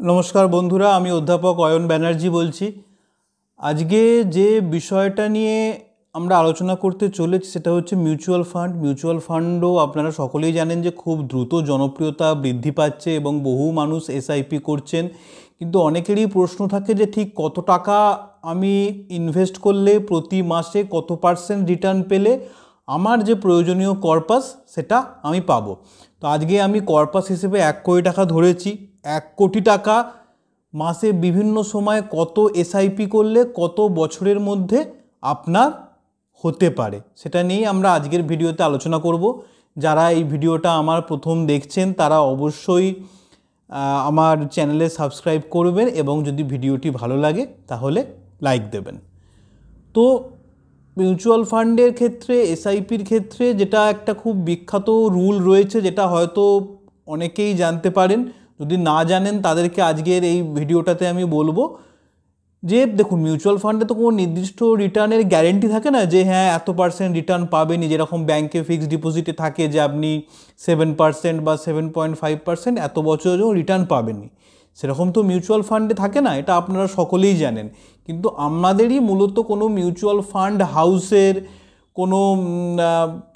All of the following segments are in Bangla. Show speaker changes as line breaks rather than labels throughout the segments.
নমস্কার বন্ধুরা, আমি অধ্যাপক অয়ন ব্যানার্জি বলছি। আজকে যে বিষয়টা নিয়ে আমরা আলোচনা করতে চলেছি সেটা হচ্ছে মিউচুয়াল ফান্ড। মিউচুয়াল ফান্ডও আপনারা সকলেই জানেন যে খুব দ্রুত জনপ্রিয়তা বৃদ্ধি পাচ্ছে এবং বহু মানুষ এসআইপি করছেন। কিন্তু অনেকেরই প্রশ্ন থাকে যে ঠিক কত টাকা আমি ইনভেস্ট করলে প্রতি মাসে কত পার্সেন্ট রিটার্ন পেলে আমার যে প্রয়োজনীয় কর্পাস সেটা আমি পাবো। তো আজকে আমি কর্পাস হিসেবে 1 কোটি টাকা ধরেছি। 1 কোটি টাকা মাসে বিভিন্ন সময় কত এসআইপি করলে কত বছরের মধ্যে আপনার হতে পারে সেটা নিয়েই আমরা আজকের ভিডিওতে আলোচনা করব। যারা এই ভিডিওটা আমার প্রথম দেখছেন তারা অবশ্যই আমার চ্যানেলে সাবস্ক্রাইব করবেন এবং যদি ভিডিওটি ভালো লাগে তাহলে লাইক দেবেন। তো মিউচুয়াল ফান্ডের ক্ষেত্রে এসআইপির ক্ষেত্রে যেটা একটা খুব বিখ্যাত রুল রয়েছে, যেটা হয়তো অনেকেই জানতে পারেন, যদি না জানেন তাদেরকে আজকের এই ভিডিওটাতে আমি বলবো যে দেখুন, মিউচুয়াল ফান্ডে তো কোনো নির্দিষ্ট রিটার্নের গ্যারেন্টি থাকে না যে হ্যাঁ এত পার্সেন্ট রিটার্ন পাবেনই। যেরকম ব্যাংকে ফিক্সড ডিপোজিটে থাকে যে আপনি 7% বা 7.5% এত বছরেও রিটার্ন পাবেনই, সেরকম তো মিউচুয়াল ফান্ডে থাকে না, এটা আপনারা সকলেই জানেন। কিন্তু আমাদেরই মূলত কোনো মিউচুয়াল ফান্ড হাউসের কোনো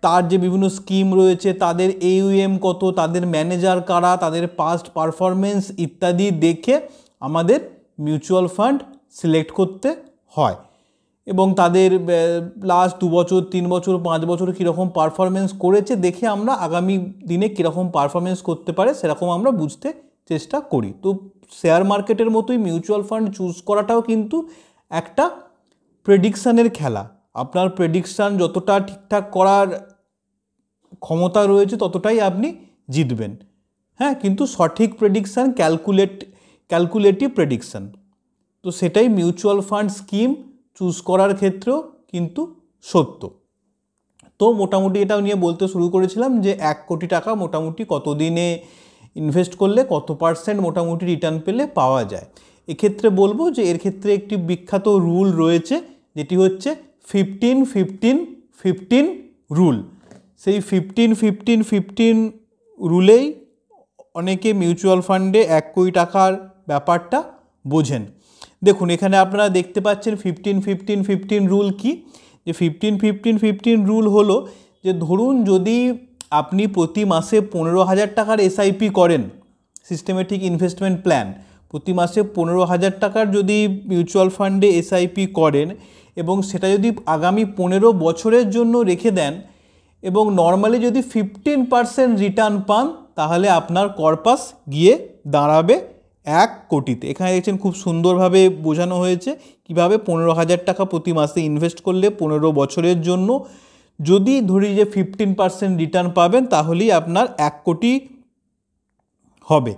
তার যে বিভিন্ন স্কিম রয়েছে, তাদের AUM কত, তাদের ম্যানেজার কারা, তাদের পাস্ট পারফরমেন্স ইত্যাদি দেখে আমাদের মিউচুয়াল ফান্ড সিলেক্ট করতে হয় এবং তাদের লাস্ট 2 বছর 3 বছর 5 বছর কীরকম পারফরমেন্স করেছে দেখে আমরা আগামী দিনে কীরকম পারফরমেন্স করতে পারে সেরকম আমরা বুঝতে চেষ্টা করি। তো শেয়ার মার্কেটের মতোই মিউচুয়াল ফান্ড চুজ করাটাও কিন্তু একটা প্রেডিকশানের খেলা। আপনার প্রেডিকশান যতটা ঠিকঠাক করার ক্ষমতা রয়েছে ততটাই আপনি জিতবেন। হ্যাঁ, কিন্তু সঠিক প্রেডিকশান ক্যালকুলেটিভ প্রেডিকশান, তো সেটাই মিউচুয়াল ফান্ড স্কিম চুজ করার ক্ষেত্রেও কিন্তু সত্য। তো মোটামুটি এটা নিয়ে বলতে শুরু করেছিলাম যে 1 কোটি টাকা মোটামুটি কতদিনে ইনভেস্ট করলে কত পার্সেন্ট মোটামুটি রিটার্ন পেলে পাওয়া যায়। এক্ষেত্রে বলবো যে এর ক্ষেত্রে একটি বিখ্যাত রুল রয়েছে, যেটি হচ্ছে 15-15-15 রুল। সেই 15-15-15 রুলেই অনেকে মিউচুয়াল ফান্ডে 1 কোটি টাকার ব্যাপারটা বোঝেন। দেখুন, এখানে আপনারা দেখতে পাচ্ছেন 15-15-15 রুল কি। যে 15-15-15 রুল হলো যে ধরুন যদি আপনি প্রতি মাসে 15,000 টাকার এসআইপি করেন, সিস্টেমেটিক ইনভেস্টমেন্ট প্ল্যান, প্রতি মাসে 15,000 টাকার যদি মিউচুয়াল ফান্ডে এসআইপি করেন এবং সেটা যদি আগামী 15 বছরের জন্য রেখে দেন এবং নর্মালি যদি 15% রিটার্ন পান, তাহলে আপনার কর্পাস গিয়ে দাঁড়াবে 1 কোটিতে। এখানে দেখছেন খুব সুন্দরভাবে বোঝানো হয়েছে কিভাবে 15,000 টাকা প্রতি মাসে ইনভেস্ট করলে 15 বছরের জন্য যদি ধরি যে 15% রিটার্ন পাবেন তাহলেই আপনার 1 কোটি হবে।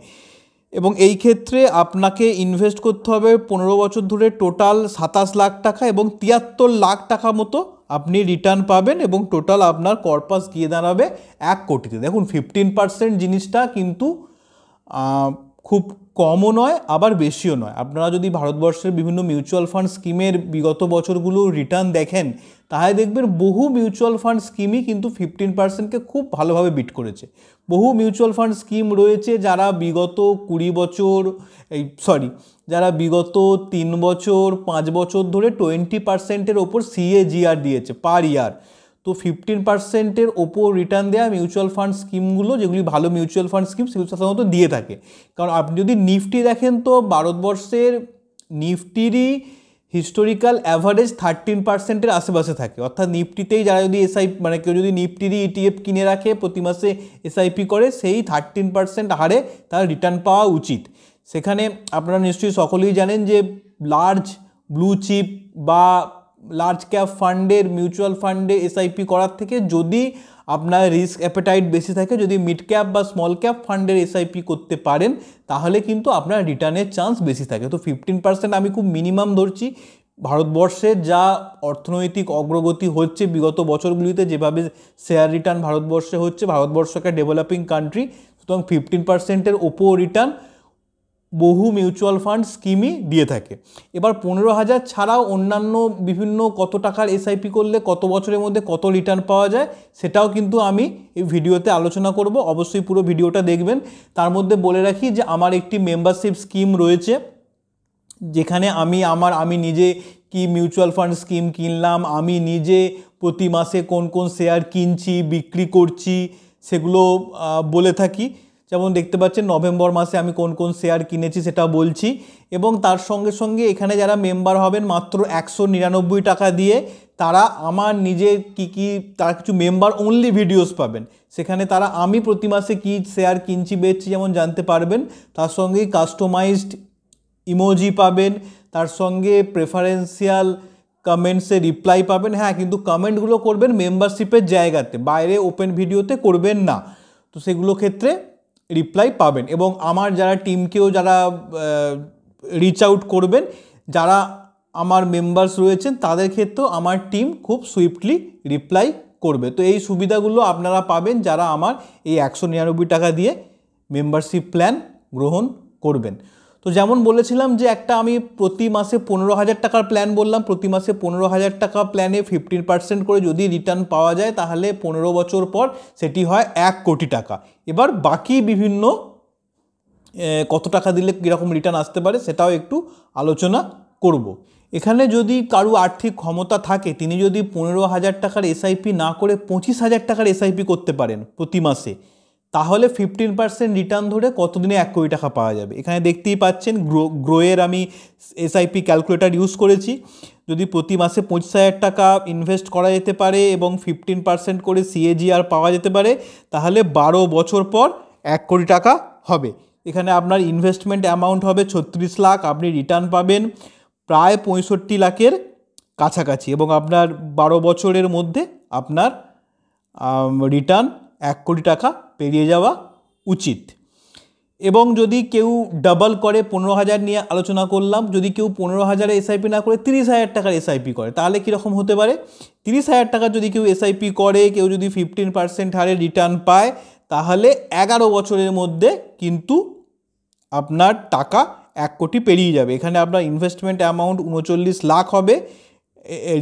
এবং এই ক্ষেত্রে আপনাকে ইনভেস্ট করতে হবে 15 বছর ধরে টোটাল 27 লাখ টাকা এবং 73 লাখ টাকা মতো আপনি রিটার্ন পাবেন এবং টোটাল আপনার কর্পাস গিয়ে দাঁড়াবে 1 কোটিতে। দেখুন, 15% জিনিসটা কিন্তু খুব কমও নয় আবার বেশিও নয়। আপনারা যদি ভারতবর্ষের বিভিন্ন মিউচুয়াল ফান্ড স্কিমের বিগত বছরগুলো রিটার্ন দেখেন তাহলে দেখবেন বহু মিউচুয়াল ফান্ড স্কিমই কিন্তু 15%কে খুব ভালোভাবে বিট করেছে। বহু মিউচুয়াল ফান্ড স্কিম রয়েছে যারা বিগত 20 বছর যারা বিগত 3 বছর 5 বছর ধরে 20%-এর ওপর CAGR দিয়েছে পার ইয়ার। তো 15%-এর ওপর রিটার্ন দেওয়া মিউচুয়াল ফান্ড স্কিমগুলো, যেগুলি ভালো মিউচুয়াল ফান্ড স্কিম, সেগুলো সাধারণত দিয়ে থাকে। কারণ আপনি যদি নিফটি দেখেন তো ভারতবর্ষের নিফটিরই হিস্টোরিক্যাল অ্যাভারেজ 13%-এর আশেপাশে থাকে। অর্থাৎ নিফটিতেই যারা যদি কেউ যদি নিফটিরই ETF কিনে রাখে, প্রতি মাসে এসআইপি করে, সেই 13% হারে তার রিটার্ন পাওয়া উচিত। সেখানে আপনারা নিশ্চয়ই সকলেই জানেন যে লার্জ ব্লু চিপ বা লার্জ ক্যাপ ফান্ডের মিউচুয়াল ফান্ডে এসআইপি করার থেকে যদি আপনার রিস্ক অ্যাপেটাইট বেশি থাকে, যদি মিড ক্যাপ বা স্মল ক্যাপ ফান্ডের এসআইপি করতে পারেন তাহলে কিন্তু আপনার রিটার্নের চান্স বেশি থাকে। তো 15% আমি খুব মিনিমাম ধরছি। ভারতবর্ষের যা অর্থনৈতিক অগ্রগতি হচ্ছে বিগত বছরগুলিতে, যেভাবে শেয়ার রিটার্ন ভারতবর্ষে হচ্ছে, ভারতবর্ষ একটা ডেভেলপিং কান্ট্রি, সুতরাং 15%-এর ওপর রিটার্ন বহু মিউচুয়াল ফান্ড স্কিমই দিয়ে থাকে। এবার 15,000 ছাড়াও অন্যান্য বিভিন্ন কত টাকার এসআইপি করলে কত বছরের মধ্যে কত রিটার্ন পাওয়া যায় সেটাও কিন্তু আমি এই ভিডিওতে আলোচনা করব। অবশ্যই পুরো ভিডিওটা দেখবেন। তার মধ্যে বলে রাখি যে আমার একটি মেম্বারশিপ স্কিম রয়েছে, যেখানে আমি নিজে কি মিউচুয়াল ফান্ড স্কিম কিনলাম, আমি নিজে প্রতি মাসে কোন কোন শেয়ার কিনছি বিক্রি করছি সেগুলো বলে থাকি। যেমন দেখতে পাচ্ছেন নভেম্বর মাসে আমি কোন কোন শেয়ার কিনেছি সেটা বলছি। এবং তার সঙ্গে সঙ্গে এখানে যারা মেম্বার হবেন মাত্র 199 টাকা দিয়ে তারা আমার নিজের তারা কিছু মেম্বার অনলি ভিডিওস পাবেন। সেখানে তারা আমি প্রতি মাসে কী শেয়ার কিনছি বেচছি যেমন জানতে পারবেন, তার সঙ্গে কাস্টমাইজড ইমোজি পাবেন, তার সঙ্গে প্রেফারেন্সিয়াল কমেন্টসে রিপ্লাই পাবেন। হ্যাঁ, কিন্তু কমেন্টগুলো করবেন মেম্বারশিপের জায়গাতে, বাইরে ওপেন ভিডিওতে করবেন না। তো সেগুলো ক্ষেত্রে রিপ্লাই পাবেন। এবং আমার যারা টিমকেও যারা রিচ আউট করবেন, যারা আমার মেম্বার্স রয়েছেন তাদের ক্ষেত্রেও আমার টিম খুব সুইফটলি রিপ্লাই করবে। তো এই সুবিধাগুলো আপনারা পাবেন যারা আমার এই 199 টাকা দিয়ে মেম্বারশিপ প্ল্যান গ্রহণ করবেন। তো যেমন বলেছিলাম যে আমি প্রতি মাসে 15,000 টাকার প্ল্যান বললাম, প্রতি মাসে 15,000 টাকা প্ল্যানে 15% করে যদি রিটার্ন পাওয়া যায় তাহলে 15 বছর পর সেটি হয় 1 কোটি টাকা। এবার বাকি বিভিন্ন কত টাকা দিলে কীরকম রিটার্ন আসতে পারে সেটাও একটু আলোচনা করব। এখানে যদি কারো আর্থিক ক্ষমতা থাকে তিনি যদি 15,000 টাকার এসআইপি না করে 25,000 টাকার এসআইপি করতে পারেন প্রতি মাসে, তাহলে 15% রিটার্ন ধরে কতদিনে 1 কোটি টাকা পাওয়া যাবে। এখানে দেখতেই পাচ্ছেন গ্রোয়ের আমি এসআইপি ক্যালকুলেটর ইউজ করেছি। যদি প্রতি মাসে 25,000 টাকা ইনভেস্ট করা যেতে পারে এবং 15% করে CAGR পাওয়া যেতে পারে, তাহলে 12 বছর পর 1 কোটি টাকা হবে। এখানে আপনার ইনভেস্টমেন্ট অ্যামাউন্ট হবে 36 লাখ, আপনি রিটার্ন পাবেন প্রায় 65 লাখের কাছাকাছি এবং আপনার 12 বছরের মধ্যে আপনার রিটার্ন 1 কোটি টাকা পেরিয়ে যাওয়া উচিত। এবং যদি কেউ ডাবল করে, 15,000 নিয়ে আলোচনা করলাম, যদি কেউ 15,000 এসআইপি না করে 30,000 টাকার এসআইপি করে তাহলে কীরকম হতে পারে। 30,000 টাকা যদি কেউ এসআইপি করে, কেউ যদি 15% হারে রিটার্ন পায়, তাহলে 11 বছরের মধ্যে কিন্তু আপনার টাকা 1 কোটি পেরিয়ে যাবে। এখানে আপনার ইনভেস্টমেন্ট অ্যামাউন্ট 39 লাখ হবে,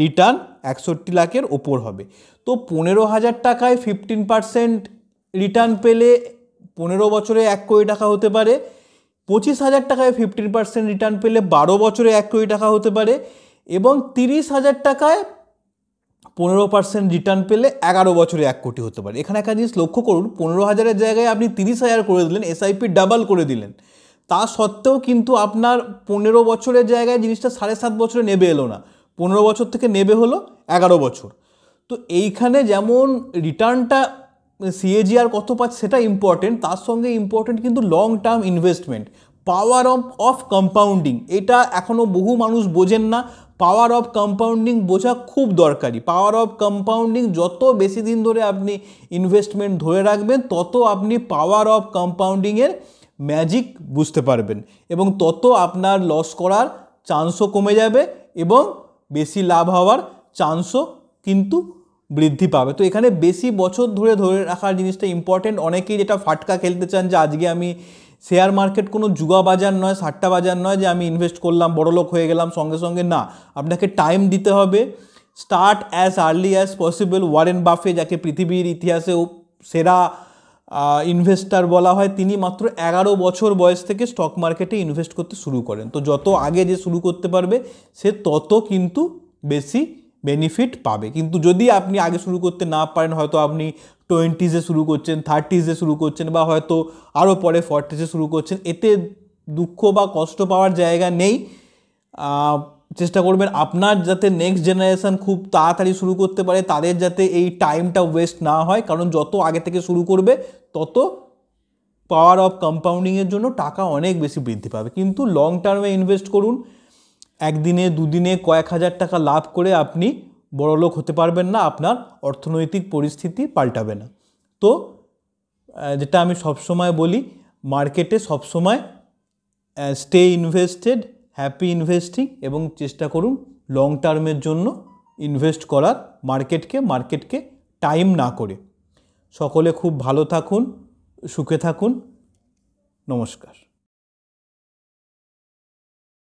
রিটার্ন 61 লাখের ওপর হবে। তো 15,000 টাকায় 15% রিটার্ন পেলে 15 বছরে 1 কোটি টাকা হতে পারে। 25,000 টাকায় 15% রিটার্ন পেলে 12 বছরে 1 কোটি টাকা হতে পারে। এবং 30,000 টাকায় 15% রিটার্ন পেলে 11 বছরে 1 কোটি হতে পারে। এখানে একটা জিনিস লক্ষ্য করুন, 15,000-এর জায়গায় আপনি 30,000 করে দিলেন, এসআইপি ডাবল করে দিলেন, তা সত্ত্বেও কিন্তু আপনার 15 বছরের জায়গায় জিনিসটা 7.5 বছরে নেবে এলো না, 15 বছর থেকে নেবে হলো 11 বছর। তো এইখানে যেমন রিটার্নটা CAGR কত পাচ্ছে সেটা ইম্পর্টেন্ট, তার সঙ্গে ইম্পর্টেন্ট কিন্তু long term investment, power of compounding. এটা এখনও বহু মানুষ বোঝেন না। পাওয়ার অফ কম্পাউন্ডিং বোঝা খুব দরকারি। পাওয়ার অফ কম্পাউন্ডিং, যত বেশি দিন ধরে আপনি ইনভেস্টমেন্ট ধরে রাখবেন তত আপনি পাওয়ার অফ কম্পাউন্ডিংয়ের ম্যাজিক বুঝতে পারবেন এবং তত আপনার লস করার চান্সও কমে যাবে এবং বেশি লাভ হওয়ার চান্সও কিন্তু বৃদ্ধি পাবে। তো এখানে বেশি বছর ধরে রাখার জিনিসটা ইম্পর্টেন্ট। অনেকেই যেটা ফাটকা খেলতে চান যে আজকে আমি শেয়ার মার্কেট কোনো জুয়া বাজার নয়, সাট্টা বাজার নয় যে আমি ইনভেস্ট করলাম বড়লোক হয়ে গেলাম সঙ্গে সঙ্গে, না, আপনাকে টাইম দিতে হবে। Start as early as possible. Warren বাফে, যাকে পৃথিবীর ইতিহাসে সেরা ইনভেস্টার বলা হয়, তিনি মাত্র 11 বছর বয়স থেকে স্টক মার্কেটে ইনভেস্ট করতে শুরু করেন। তো যত আগে যে শুরু করতে পারবে সে তত কিন্তু বেশি বেনিফিট পাবে। কিন্তু যদি আপনি আগে শুরু করতে না পারেন, হয়তো আপনি 20s শুরু করছেন, 30s শুরু করছেন বা হয়তো আরও পরে 40s শুরু করছেন, এতে দুঃখ বা কষ্ট পাওয়ার জায়গা নেই। চেষ্টা করবেন আপনার যাতে নেক্সট জেনারেশান খুব তাড়াতাড়ি শুরু করতে পারে, তাদের যাতে এই টাইমটা ওয়েস্ট না হয়, কারণ যত আগে থেকে শুরু করবে তত পাওয়ার অফ কম্পাউন্ডিংয়ের জন্য টাকা অনেক বেশি বৃদ্ধি পাবে। কিন্তু লং টার্মে ইনভেস্ট করুন, একদিনে দুদিনে কয়েক হাজার টাকা লাভ করে আপনি বড়লোক হতে পারবেন না, আপনার অর্থনৈতিক পরিস্থিতি পাল্টাবে না। তো যেটা আমি সবসময় বলি, মার্কেটে সবসময় স্টে ইনভেস্টেড, হ্যাপি ইনভেস্টিং এবং চেষ্টা করুন লং টার্মের জন্য ইনভেস্ট করার, মার্কেটকে টাইম না করে। সকলে খুব ভালো থাকুন, সুখে থাকুন। নমস্কার।